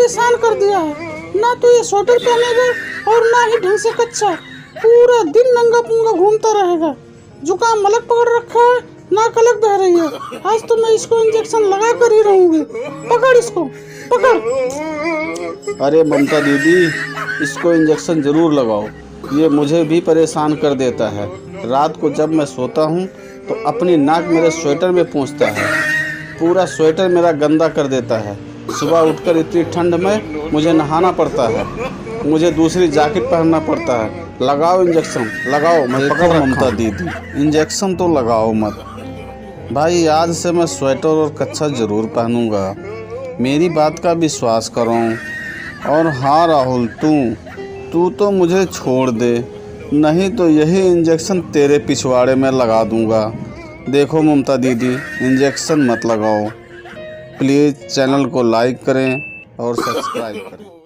परेशान कर दिया है। ना तो ये स्वेटर पहनेगा और ना ही ढंग से कच्छा। पूरा दिन नंगा पुंगा घूमता रहेगा। जुकाम मलक पकड़ रखा है, नाक अलग बह रही है। आज तो मैं इसको इंजेक्शन लगा कर ही रहूंगी। पकड़ इसको, पकड़। अरे ममता दीदी, इसको इंजेक्शन जरूर लगाओ। ये मुझे भी परेशान कर देता है। रात को जब मैं सोता हूँ तो अपनी नाक मेरे स्वेटर में पूंछता है। पूरा स्वेटर मेरा गंदा कर देता है। सुबह उठकर इतनी ठंड में मुझे नहाना पड़ता है। मुझे दूसरी जैकेट पहनना पड़ता है। लगाओ इंजेक्शन, लगाओ। मैं पकड़ रखा हूं। ममता दीदी, इंजेक्शन तो लगाओ मत भाई। आज से मैं स्वेटर और कच्छा ज़रूर पहनूंगा। मेरी बात का विश्वास करो। और हाँ राहुल, तू तो मुझे छोड़ दे, नहीं तो यही इंजेक्शन तेरे पिछवाड़े में लगा दूंगा। देखो ममता दीदी, इंजेक्शन मत लगाओ। प्लीज़ चैनल को लाइक करें और सब्सक्राइब करें।